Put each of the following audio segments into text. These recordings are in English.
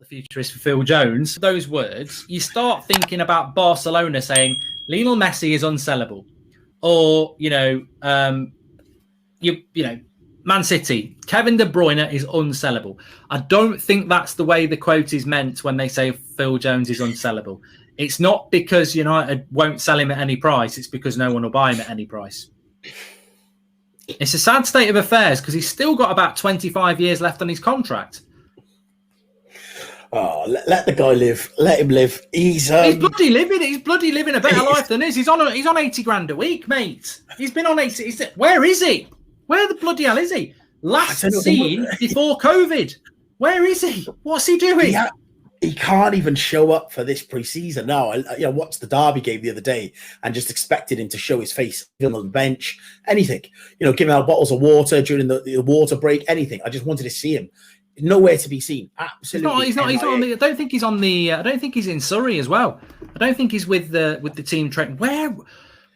the future is for Phil Jones, those words, you start thinking about Barcelona saying Lionel Messi is unsellable, or Man City, Kevin De Bruyne is unsellable. I don't think that's the way the quote is meant when they say Phil Jones is unsellable. It's not because United won't sell him at any price. It's because no one will buy him at any price. It's a sad state of affairs because he's still got about 25 years left on his contract. Oh, let the guy live. Let him live. He's bloody living. He's bloody living a better life than us. He's on 80 grand a week, mate. He's been on 80. Where is he? Where the bloody hell is he? Last seen before COVID. Where is he? What's he doing? He can't even show up for this pre-season now. I watched the Derby game the other day and just expected him to show his face on the bench, anything. Giving out bottles of water during the water break, anything. I just wanted to see him. Nowhere to be seen. Absolutely. He's not on the. I don't think he's on the. I don't think he's in Surrey as well. I don't think he's with the team training. Where,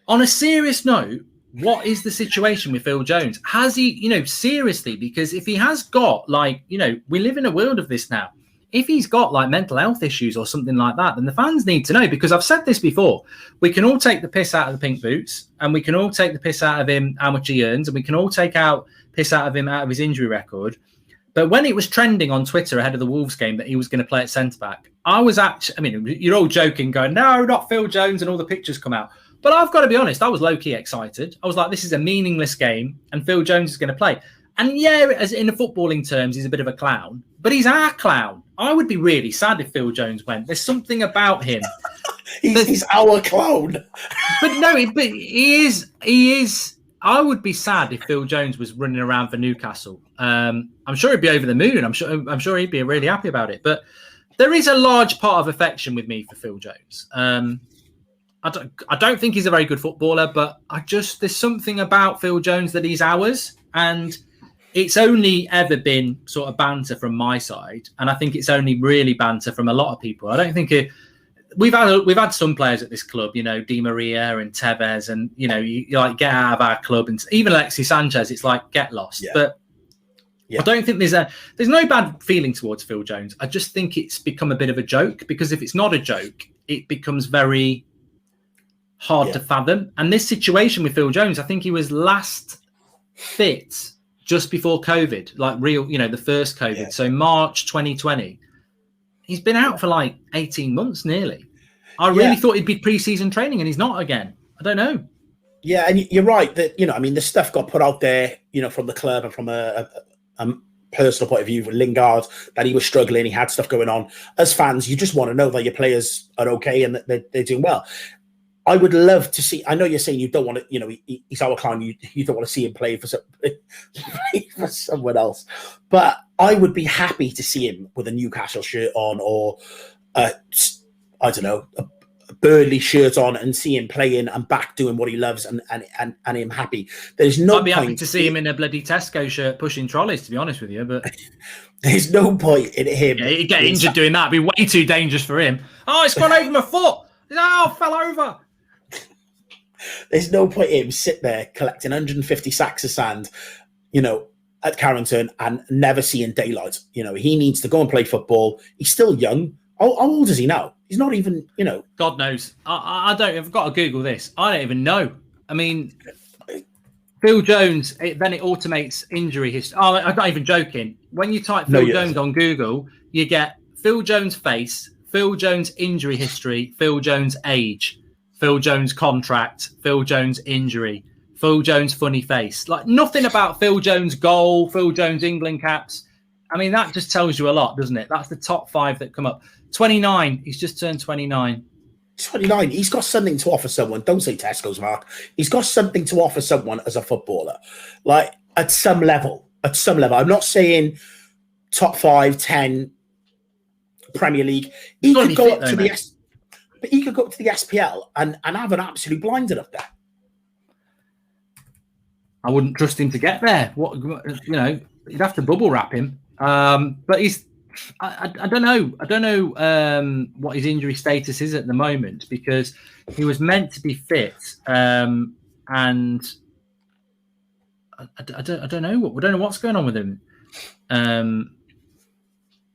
on a serious note, what is the situation with Phil Jones? Has he, seriously? Because if he has got we live in a world of this now. If he's got mental health issues or something like that, then the fans need to know, because I've said this before. We can all take the piss out of the pink boots, and we can all take the piss out of him, how much he earns, and we can all take piss out of him out of his injury record. But when it was trending on Twitter ahead of the Wolves game that he was going to play at centre-back, I was actually, you're all joking, going, no, not Phil Jones, and all the pictures come out. But I've got to be honest, I was low-key excited. I was like, this is a meaningless game, and Phil Jones is going to play. And yeah, as in the footballing terms, he's a bit of a clown, but he's our clown. I would be really sad if Phil Jones went. There's something about him. he's our clown. But no, he is. I would be sad if Phil Jones was running around for Newcastle. I'm sure he'd be over the moon. I'm sure he'd be really happy about it. But there is a large part of affection with me for Phil Jones. I don't think he's a very good footballer, but there's something about Phil Jones that he's ours, and it's only ever been sort of banter from my side, and I think it's only really banter from a lot of people. I don't think we've had some players at this club, Di Maria and Tevez, and you get out of our club, and even Alexis Sanchez, it's like get lost. Yeah. But I don't think there's no bad feeling towards Phil Jones. I just think it's become a bit of a joke, because if it's not a joke, it becomes very hard to fathom. And this situation with Phil Jones, I think he was last fit just before COVID, the first COVID. Yeah. So March 2020. He's been out for 18 months nearly. I really thought he'd be pre-season training, and he's not again. I don't know. Yeah, and you're right that, the stuff got put out there, from the club and from a personal point of view with Lingard, that he was struggling, he had stuff going on. As fans, you just want to know that your players are okay and that they're doing well. I would love to see. I know you're saying you don't want to. He's our clown. You don't want to see him play for someone else. But I would be happy to see him with a Newcastle shirt on, or I don't know, a Burnley shirt on, and see him playing and back doing what he loves, and him happy. There's no. I'd be happy to see him in a bloody Tesco shirt pushing trolleys, to be honest with you. But there's no point in him. Yeah, he'd get injured doing that. It'd be way too dangerous for him. Oh, it's gone over my foot. Oh, fell over. There's no point in him sit there collecting 150 sacks of sand, at Carrington, and never seeing daylight. He needs to go and play football. He's still young. How old is he now? He's not even, God knows. I don't. I've got to Google this. I don't even know. I mean, Phil Jones. Then it automates injury history. Oh, I'm not even joking. When you type Phil Jones on Google, you get Phil Jones face, Phil Jones injury history, Phil Jones age, Phil Jones contract, Phil Jones injury, Phil Jones funny face. Nothing about Phil Jones goal, Phil Jones England caps. I mean, that just tells you a lot, doesn't it? That's the top 5 that come up. 29. He's just turned 29. 29. He's got something to offer someone. Don't say Tesco's, Mark. He's got something to offer someone as a footballer. At some level. At some level. I'm not saying top 5, 10 Premier League. He could go up to the But he could go up to the SPL and have an absolute blinder up there. I wouldn't trust him to get there. You'd have to bubble wrap him. But I don't know. I don't know what his injury status is at the moment, because he was meant to be fit, and I don't know. We don't know what's going on with him.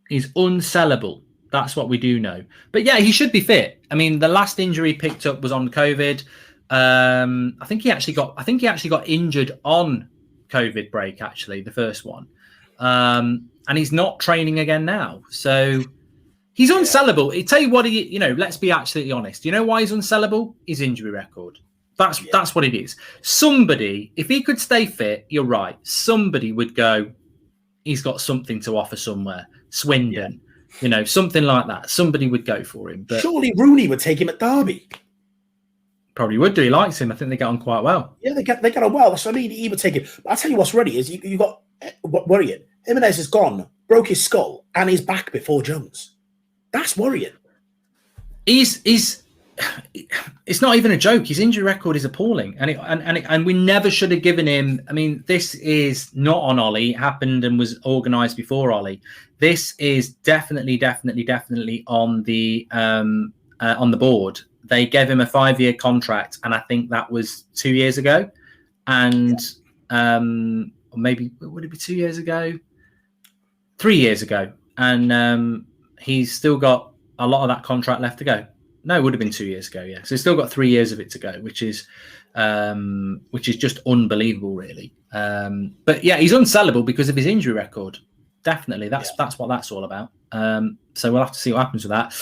He's unsellable. That's what we do know. But yeah, he should be fit. I mean, the last injury he picked up was on COVID. I think he actually got injured on COVID break, actually, the first one. And he's not training again now. So he's unsellable. I tell you what, let's be absolutely honest. You know why he's unsellable? His injury record. That's what it is. Somebody, if he could stay fit, you're right. Somebody would go, he's got something to offer somewhere. Swindon, something like that. Somebody would go for him. But surely Rooney would take him at Derby. Probably would do. He likes him. I think they get on quite well. Yeah, they get on well. That's what I mean. He would take him. But I'll tell you what's really is you got worrying. Jimenez is gone, broke his skull, and he's back before Jones. That's worrying. It's not even a joke. His injury record is appalling, and we never should have given him. I mean, this is not on Ollie. It happened and was organised before Ollie. This is definitely on the board. They gave him a 5-year contract, and I think that was 2 years ago, and maybe would it be 2 years ago? 3 years ago, and he's still got a lot of that contract left to go. No, it would have been 2 years ago. Yeah, so he's still got 3 years of it to go, which is just unbelievable, really. But yeah, he's unsellable because of his injury record. Definitely, that's what that's all about. So we'll have to see what happens with that.